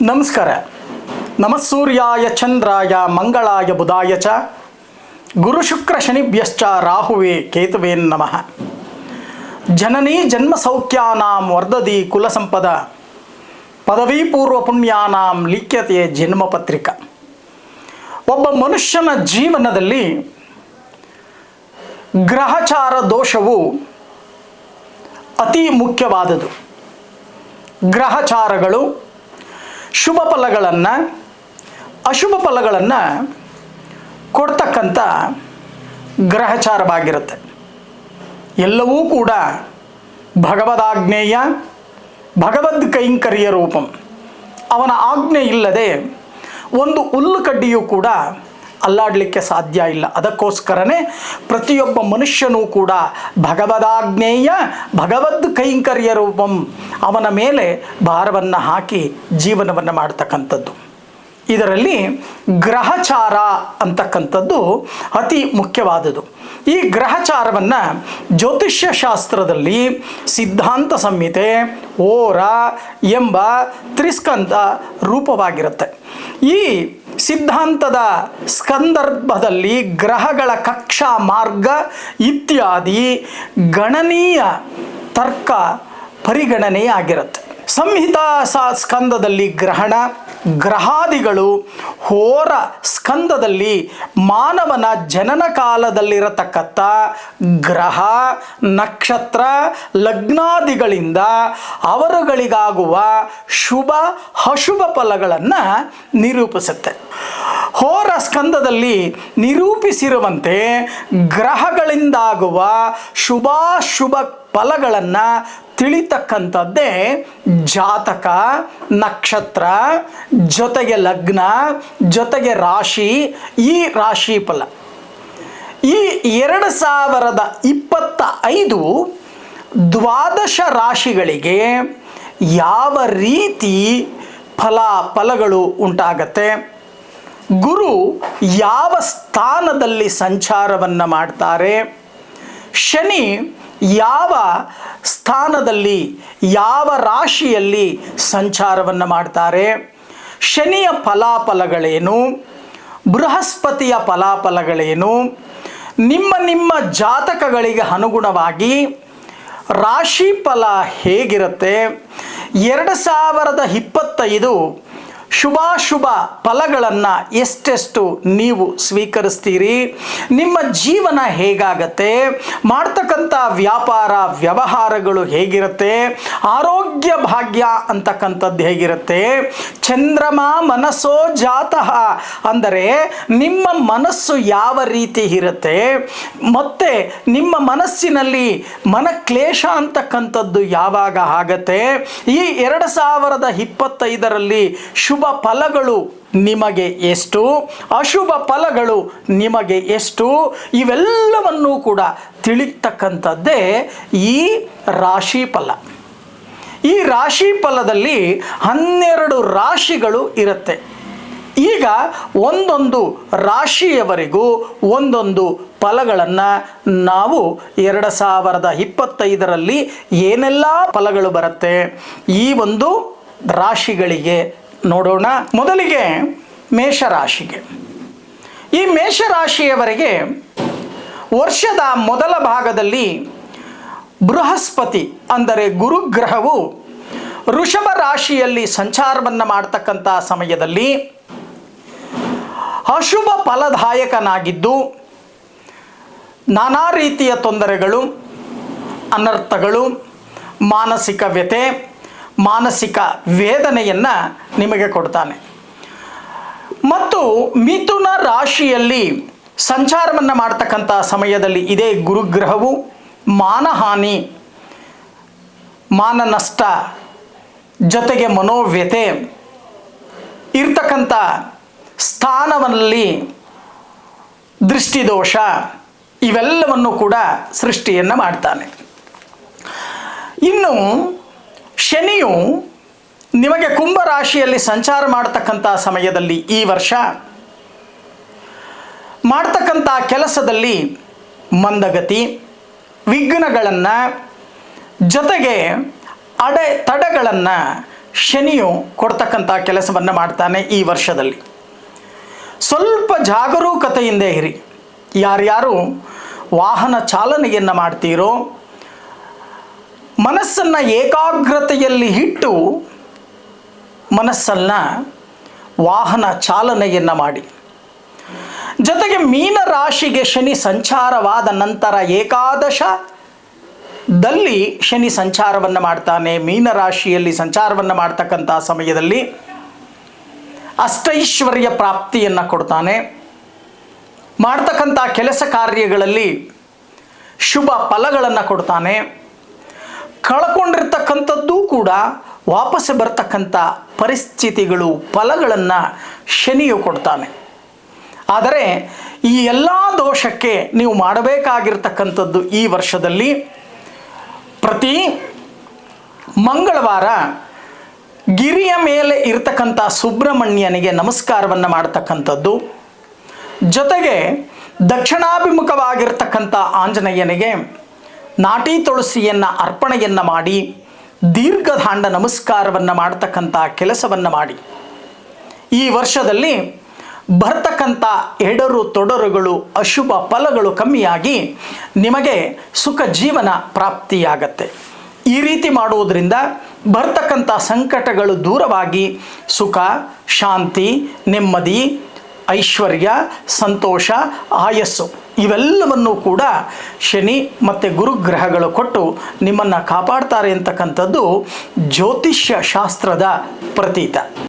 ನಮಸ್ಕಾರ. ನಮಸ್ಸೂರ್ಯಾಯ ಚಂದ್ರಾಯ ಮಂಗಳಾಯ ಬುಧಾಯ ಚ ಗುರು ಶುಕ್ರ ಶನಿಭ್ಯಶ್ಚ ರಾಹುವೇ ಕೇತುವೇ ನಮಃ. ಜನನೀ ಜನ್ಮ ಸೌಖ್ಯಾನಾಂ ವರ್ಧದಿ ಕುಲ ಸಂಪದ ಪದವಿ ಪೂರ್ವ ಪುಣ್ಯಾನಾಂ ಲಿಖ್ಯತೆ ಜನ್ಮ ಪತ್ರಿಕ. ಒಬ್ಬ ಮನುಷ್ಯನ ಜೀವನದಲ್ಲಿ ಗ್ರಹಚಾರ ದೋಷವು ಅತಿ ಮುಖ್ಯವಾದುದು. ಗ್ರಹಚಾರಗಳು ಶುಭ ಫಲಗಳನ್ನು ಅಶುಭ ಫಲಗಳನ್ನು ಕೊಡ್ತಕ್ಕಂಥ ಗ್ರಹಚಾರವಾಗಿರುತ್ತೆ. ಎಲ್ಲವೂ ಕೂಡ ಭಗವದಾಜ್ಞೇಯ ಭಗವದ್ ಕೈಂಕರ್ಯ ರೂಪಂ. ಅವನ ಆಜ್ಞೆ ಇಲ್ಲದೆ ಒಂದು ಹುಲ್ಲು ಕಡ್ಡಿಯೂ ಕೂಡ ಅಲ್ಲಾಡಲಿಕ್ಕೆ ಸಾಧ್ಯ ಇಲ್ಲ. ಅದಕ್ಕೋಸ್ಕರನೇ ಪ್ರತಿಯೊಬ್ಬ ಮನುಷ್ಯನೂ ಕೂಡ ಭಗವದಾಜ್ಞೇಯ ಭಗವದ್ ಕೈಂಕರ್ಯ ರೂಪಂ ಅವನ ಮೇಲೆ ಭಾರವನ್ನು ಹಾಕಿ ಜೀವನವನ್ನು ಮಾಡ್ತಕ್ಕಂಥದ್ದು. ಇದರಲ್ಲಿ ಗ್ರಹಚಾರ ಅಂತಕ್ಕಂಥದ್ದು ಅತಿ ಮುಖ್ಯವಾದುದು. ಈ ಗ್ರಹಚಾರವನ್ನು ಜ್ಯೋತಿಷ್ಯ ಶಾಸ್ತ್ರದಲ್ಲಿ ಸಿದ್ಧಾಂತ ಸಂಹಿತೆ ಓರ ಎಂಬ ತ್ರಿಸ್ಕಂಧ ರೂಪವಾಗಿರುತ್ತೆ. ಈ ಸಿದ್ಧಾಂತದ ಸಂದರ್ಭದಲ್ಲಿ ಗ್ರಹಗಳ ಕಕ್ಷಾ ಮಾರ್ಗ ಇತ್ಯಾದಿ ಗಣನೀಯ ತರ್ಕ ಪರಿಗಣನೆಯಾಗಿರುತ್ತೆ. ಸಂಹಿತಾ ಸ್ಕಂದದಲ್ಲಿ ಗ್ರಹಣ, ಗ್ರಹಾದಿಗಳು, ಹೋರ ಸ್ಕಂದದಲ್ಲಿ ಮಾನವನ ಜನನ ಕಾಲದಲ್ಲಿರತಕ್ಕಂಥ ಗ್ರಹ ನಕ್ಷತ್ರ ಲಗ್ನಾದಿಗಳಿಂದ ಅವರುಗಳಿಗಾಗುವ ಶುಭ ಅಶುಭ ಫಲಗಳನ್ನು ನಿರೂಪಿಸುತ್ತೆ. ಹೋರ ಸ್ಕಂದದಲ್ಲಿ ನಿರೂಪಿಸಿರುವಂತೆ ಗ್ರಹಗಳಿಂದಾಗುವ ಶುಭಾಶುಭ ಫಲಗಳನ್ನು ತಿಳಿತಕ್ಕಂಥದ್ದೇ ಜಾತಕ, ನಕ್ಷತ್ರ, ಜೊತೆಗೆ ಲಗ್ನ, ಜೊತೆಗೆ ರಾಶಿ, ಈ ರಾಶಿ ಫಲ. ಈ 2025 ದ್ವಾದಶ ರಾಶಿಗಳಿಗೆ ಯಾವ ರೀತಿ ಫಲಗಳು ಉಂಟಾಗತ್ತೆ, ಗುರು ಯಾವ ಸ್ಥಾನದಲ್ಲಿ ಸಂಚಾರವನ್ನು ಮಾಡ್ತಾರೆ, ಶನಿ ಯಾವ ಸ್ಥಾನದಲ್ಲಿ ಯಾವ ರಾಶಿಯಲ್ಲಿ ಸಂಚಾರವನ್ನು ಮಾಡ್ತಾರೆ, ಶನಿಯ ಫಲಾಫಲಗಳೇನು, ಬೃಹಸ್ಪತಿಯ ಫಲಾಫಲಗಳೇನು, ನಿಮ್ಮ ಜಾತಕಗಳಿಗೆ ಅನುಗುಣವಾಗಿ ರಾಶಿ ಫಲ ಹೇಗಿರುತ್ತೆ, 2025 ಶುಭಾಶುಭ ಫಲಗಳನ್ನು ಎಷ್ಟೆಷ್ಟು ನೀವು ಸ್ವೀಕರಿಸ್ತೀರಿ, ನಿಮ್ಮ ಜೀವನ ಹೇಗಾಗತ್ತೆ, ಮಾಡ್ತಕ್ಕಂಥ ವ್ಯಾಪಾರ ವ್ಯವಹಾರಗಳು ಹೇಗಿರುತ್ತೆ, ಆರೋಗ್ಯ ಭಾಗ್ಯ ಅಂತಕ್ಕಂಥದ್ದು ಹೇಗಿರುತ್ತೆ, ಚಂದ್ರಮ ಮನಸ್ಸೋ ಜಾತಃ ಅಂದರೆ ನಿಮ್ಮ ಮನಸ್ಸು ಯಾವ ರೀತಿ ಇರುತ್ತೆ, ಮತ್ತು ನಿಮ್ಮ ಮನಸ್ಸಿನಲ್ಲಿ ಮನಕ್ಲೇಶ ಅಂತಕ್ಕಂಥದ್ದು ಯಾವಾಗ ಆಗತ್ತೆ, ಈ 2025ರಲ್ಲಿ ಶುಭ ಫಲಗಳು ನಿಮಗೆ ಎಷ್ಟು, ಅಶುಭ ಫಲಗಳು ನಿಮಗೆ ಎಷ್ಟು, ಇವೆಲ್ಲವನ್ನೂ ಕೂಡ ತಿಳಿತಕ್ಕಂಥದ್ದೇ ಈ ರಾಶಿ ಫಲ. ಈ ರಾಶಿ ಫಲದಲ್ಲಿ 12 ರಾಶಿಗಳು ಇರುತ್ತೆ. ಈಗ ಒಂದೊಂದು ರಾಶಿಯವರೆಗೂ ಒಂದೊಂದು ಫಲಗಳನ್ನು ನಾವು 2025ರಲ್ಲಿ ಏನೆಲ್ಲ ಫಲಗಳು ಬರುತ್ತೆ ಈ ಒಂದು ರಾಶಿಗಳಿಗೆ ನೋಡೋಣ. ಮೊದಲಿಗೆ ಮೇಷರಾಶಿಗೆ. ಈ ಮೇಷರಾಶಿಯವರೆಗೆ ವರ್ಷದ ಮೊದಲ ಭಾಗದಲ್ಲಿ ಬೃಹಸ್ಪತಿ ಅಂದರೆ ಗುರುಗ್ರಹವು ವೃಷಭ ರಾಶಿಯಲ್ಲಿ ಸಂಚಾರವನ್ನು ಮಾಡ್ತಕ್ಕಂಥ ಸಮಯದಲ್ಲಿ ಅಶುಭ ಫಲದಾಯಕನಾಗಿದ್ದು ನಾನಾ ರೀತಿಯ ತೊಂದರೆಗಳು, ಅನರ್ಥಗಳು, ಮಾನಸಿಕ ವ್ಯಥೆ, ಮಾನಸಿಕ ವೇದನೆಯನ್ನು ನಿಮಗೆ ಕೊಡ್ತಾನೆ. ಮತ್ತು ಮಿಥುನ ರಾಶಿಯಲ್ಲಿ ಸಂಚಾರವನ್ನು ಮಾಡ್ತಕ್ಕಂಥ ಸಮಯದಲ್ಲಿ ಇದೇ ಗುರುಗ್ರಹವು ಮಾನಹಾನಿ, ಮಾನನಷ್ಟ, ಜೊತೆಗೆ ಮನೋವ್ಯಥೆ ಇರ್ತಕ್ಕಂಥ ಸ್ಥಾನದಲ್ಲಿ ದೃಷ್ಟಿದೋಷ ಇವೆಲ್ಲವನ್ನು ಕೂಡ ಸೃಷ್ಟಿಯನ್ನು ಮಾಡ್ತಾನೆ. ಇನ್ನು ಶನಿಯು ನಿಮಗೆ ಕುಂಭ ರಾಶಿಯಲ್ಲಿ ಸಂಚಾರ ಮಾಡತಕ್ಕಂಥ ಸಮಯದಲ್ಲಿ ಈ ವರ್ಷ ಮಾಡ್ತಕ್ಕಂಥ ಕೆಲಸದಲ್ಲಿ ಮಂದಗತಿ, ವಿಘ್ನಗಳನ್ನು, ಜೊತೆಗೆ ತಡೆಗಳನ್ನು ಶನಿಯು ಕೊಡ್ತಕ್ಕಂಥ ಕೆಲಸವನ್ನು ಮಾಡ್ತಾನೆ ಈ ವರ್ಷದಲ್ಲಿ. ಸ್ವಲ್ಪ ಜಾಗರೂಕತೆಯಿಂದ ಇರಿ. ಯಾರ್ಯಾರು ವಾಹನ ಚಾಲನೆಯನ್ನು ಮಾಡ್ತೀರೋ ಮನಸ್ಸನ್ನು ಏಕಾಗ್ರತೆಯಲ್ಲಿ ಇಟ್ಟು ಮನಸ್ಸನ್ನು ವಾಹನ ಚಾಲನೆಯನ್ನು ಮಾಡಿ. ಜೊತೆಗೆ ಮೀನರಾಶಿಗೆ ಶನಿ ಸಂಚಾರವಾದ ನಂತರ ಏಕಾದಶದಲ್ಲಿ ಶನಿ ಸಂಚಾರವನ್ನು ಮಾಡ್ತಾನೆ. ಮೀನರಾಶಿಯಲ್ಲಿ ಸಂಚಾರವನ್ನು ಮಾಡ್ತಕ್ಕಂಥ ಸಮಯದಲ್ಲಿ ಅಷ್ಟೈಶ್ವರ್ಯ ಪ್ರಾಪ್ತಿಯನ್ನು ಕೊಡ್ತಾನೆ. ಮಾಡ್ತಕ್ಕಂಥ ಕೆಲಸ ಕಾರ್ಯಗಳಲ್ಲಿ ಶುಭ ಫಲಗಳನ್ನು ಕೊಡ್ತಾನೆ. ಕಳ್ಕೊಂಡಿರ್ತಕ್ಕಂಥದ್ದು ಕೂಡ ವಾಪಸ್ ಬರ್ತಕ್ಕಂಥ ಪರಿಸ್ಥಿತಿಗಳು, ಫಲಗಳನ್ನು ಶನಿಯು ಕೊಡ್ತಾನೆ. ಆದರೆ ಈ ಎಲ್ಲ ದೋಷಕ್ಕೆ ನೀವು ಮಾಡಬೇಕಾಗಿರ್ತಕ್ಕಂಥದ್ದು ಈ ವರ್ಷದಲ್ಲಿ ಪ್ರತಿ ಮಂಗಳವಾರ ಗಿರಿಯ ಮೇಲೆ ಇರತಕ್ಕಂಥ ಸುಬ್ರಹ್ಮಣ್ಯನಿಗೆ ನಮಸ್ಕಾರವನ್ನು ಮಾಡ್ತಕ್ಕಂಥದ್ದು. ಜೊತೆಗೆ ದಕ್ಷಿಣಾಭಿಮುಖವಾಗಿರ್ತಕ್ಕಂಥ ಆಂಜನೇಯನಿಗೆ ನಾಟಿ ತುಳಸಿಯನ್ನು ಅರ್ಪಣೆಯನ್ನು ಮಾಡಿ ದೀರ್ಘದಾಂಡ ನಮಸ್ಕಾರವನ್ನು ಮಾಡ್ತಕ್ಕಂಥ ಕೆಲಸವನ್ನು ಮಾಡಿ. ಈ ವರ್ಷದಲ್ಲಿ ಬರ್ತಕ್ಕಂಥ ಎಡರು ತೊಡರುಗಳು, ಅಶುಭ ಫಲಗಳು ಕಮ್ಮಿಯಾಗಿ ನಿಮಗೆ ಸುಖ ಜೀವನ ಪ್ರಾಪ್ತಿಯಾಗತ್ತೆ. ಈ ರೀತಿ ಮಾಡುವುದರಿಂದ ಬರ್ತಕ್ಕಂಥ ಸಂಕಟಗಳು ದೂರವಾಗಿ ಸುಖ, ಶಾಂತಿ, ನೆಮ್ಮದಿ, ಐಶ್ವರ್ಯ, ಸಂತೋಷ, ಆಯಸ್ಸು ಇವೆಲ್ಲವನ್ನು ಕೂಡ ಶನಿ ಮತ್ತು ಗುರುಗ್ರಹಗಳು ಕೊಟ್ಟು ನಿಮ್ಮನ್ನು ಕಾಪಾಡ್ತಾರೆ ಅಂತಕ್ಕಂಥದ್ದು ಜ್ಯೋತಿಷ್ಯ ಶಾಸ್ತ್ರದ ಪ್ರತೀತ.